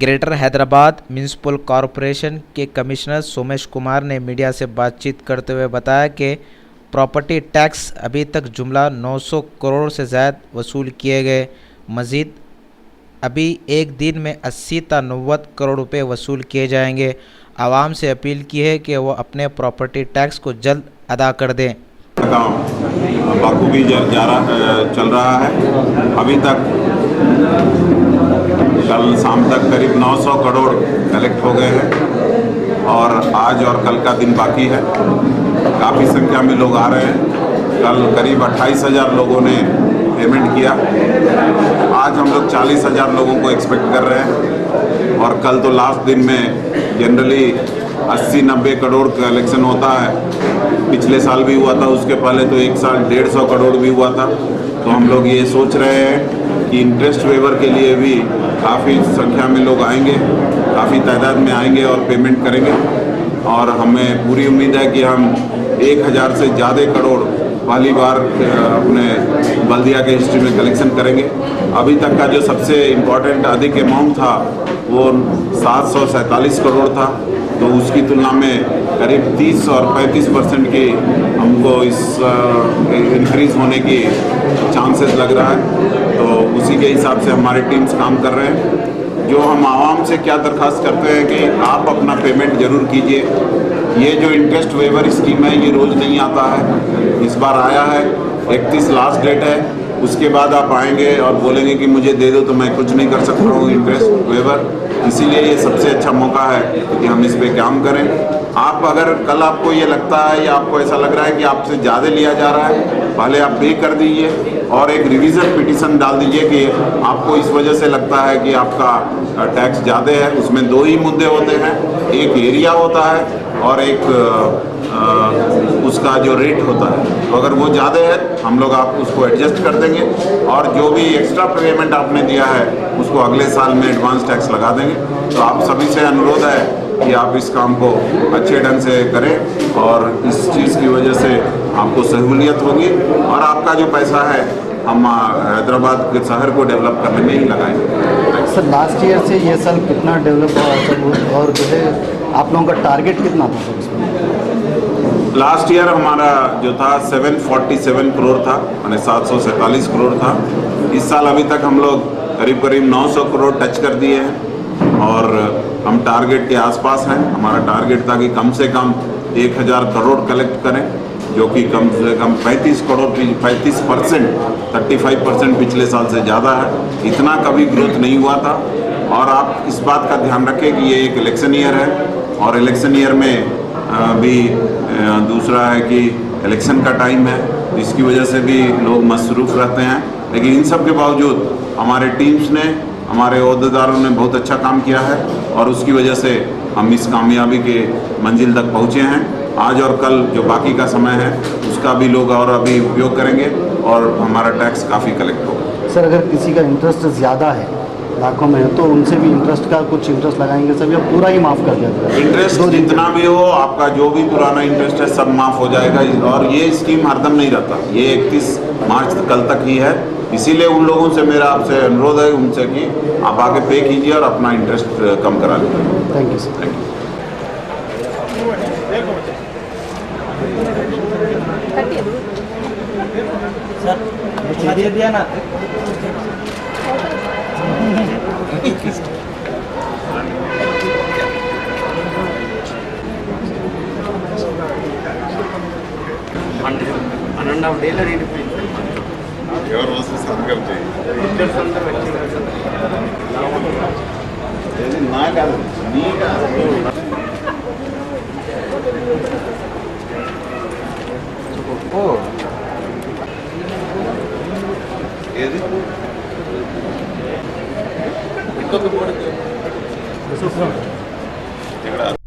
Greater Hyderabad municipal corporation के commissioner Somesh Kumar ने media से बातचीत करते हुए बताया कि प्रॉपर्टी टैक्स अभी तक जुमला 900 करोड़ से ज़्यादा वसूल किए गए। मज़ीद अभी एक दिन में 80 ता 90 करोड़ रुपए वसूल किए जाएंगे। आवाम से अपील की है कि वो अपने प्रॉपर्टी टैक्स को जल्द अदा कर दें। काम बाखूबी चल रहा है। अभी तक कल शाम तक करीब 900 करोड़ कलेक्ट हो गए हैं और आज और कल का दिन बाकी है। काफ़ी संख्या में लोग आ रहे हैं। कल करीब 28,000 लोगों ने पेमेंट किया। आज हम लोग 40,000 लोगों को एक्सपेक्ट कर रहे हैं और कल तो लास्ट दिन में जनरली 80-90 करोड़ कलेक्शन होता है। पिछले साल भी हुआ था, उसके पहले तो एक साल 150 करोड़ भी हुआ था। तो हम लोग ये सोच रहे हैं कि इंटरेस्ट वेवर के लिए भी काफ़ी संख्या में लोग आएंगे, काफ़ी तादाद में आएंगे और पेमेंट करेंगे और हमें पूरी उम्मीद है कि हम 1,000 से ज़्यादा करोड़ पहली बार अपने बल्दिया के हिस्ट्री में कलेक्शन करेंगे। अभी तक का जो सबसे इम्पोर्टेंट अधिक अमाउंट था वो 747 करोड़ था, तो उसकी तुलना में करीब 30 और 35% की हमको इस इंक्रीज़ होने की चांसेस लग रहा है। तो उसी के हिसाब से हमारी टीम्स काम कर रहे हैं। जो हम आवाम से क्या दरख्वास्त करते हैं कि आप अपना पेमेंट ज़रूर कीजिए। ये जो इंटरेस्ट वेवर स्कीम है ये रोज़ नहीं आता है, इस बार आया है। 31 लास्ट डेट है, उसके बाद आप आएंगे और बोलेंगे कि मुझे दे दो तो मैं कुछ नहीं कर सकता हूँ इंटरेस्ट वेवर। इसीलिए ये सबसे अच्छा मौका है कि हम इस पे काम करें। आप अगर कल आपको ये लगता है या आपको ऐसा लग रहा है कि आपसे ज़्यादा लिया जा रहा है, पहले आप पे कर दीजिए और एक रिवीज़न पिटीशन डाल दीजिए कि आपको इस वजह से लगता है कि आपका टैक्स ज़्यादा है। उसमें दो ही मुद्दे होते हैं, एक एरिया होता है और एक उसका जो रेट होता है। तो अगर वो ज़्यादा है हम लोग आप उसको एडजस्ट कर देंगे और जो भी एक्स्ट्रा पेमेंट आपने दिया है उसको अगले साल में एडवांस टैक्स लगा देंगे। तो आप सभी से अनुरोध है कि आप इस काम को अच्छे ढंग से करें और इस चीज़ की वजह से आपको सहूलियत होगी और आपका जो पैसा है हम हैदराबाद के शहर को डेवलप करने में ही लगाएंगे। सर लास्ट ईयर से ये साल कितना डेवलप हुआ सर, और जो है आप लोगों का टारगेट कितना था सर इसमें? लास्ट ईयर हमारा जो था 747 करोड़ था, यानी 747 करोड़ था। इस साल अभी तक हम लोग करीब 900 करोड़ टच कर दिए हैं और हम टारगेट के आसपास हैं। हमारा टारगेट था कि कम से कम 1,000 करोड़ कलेक्ट करें, जो कि कम से कम 35 करोड़ 35%, 35% पिछले साल से ज़्यादा है। इतना कभी ग्रोथ नहीं हुआ था। और आप इस बात का ध्यान रखें कि ये एक इलेक्शन ईयर है और इलेक्शन ईयर में भी दूसरा है कि इलेक्शन का टाइम है, इसकी वजह से भी लोग मसरूफ़ रहते हैं। लेकिन इन सब के बावजूद हमारे टीम्स ने, हमारे ओहदेदारों ने बहुत अच्छा काम किया है और उसकी वजह से हम इस कामयाबी के मंजिल तक पहुँचे हैं। आज और कल जो बाकी का समय है उसका भी लोग और अभी उपयोग करेंगे और हमारा टैक्स काफ़ी कलेक्ट होगा। सर अगर किसी का इंटरेस्ट ज़्यादा है, लाखों में है, तो उनसे भी इंटरेस्ट का कुछ इंटरेस्ट लगाएंगे सर या पूरा ही माफ़ कर दिया जाएगा? इंटरेस्ट जितना भी हो, आपका जो भी पुराना इंटरेस्ट है सब माफ़ हो जाएगा। और ये स्कीम हरदम नहीं रहता, ये 31 मार्च कल तक ही है। इसीलिए उन लोगों से मेरा आपसे अनुरोध है उनसे कि आप आके पे कीजिए और अपना इंटरेस्ट कम करा लीजिए। Thank you sir. Thank you. दे दिया ना। ఎవరు వస్తే సంతకం చేయి నా కాదు నీ కాదు ఏది ఇంకొక ఇక్కడ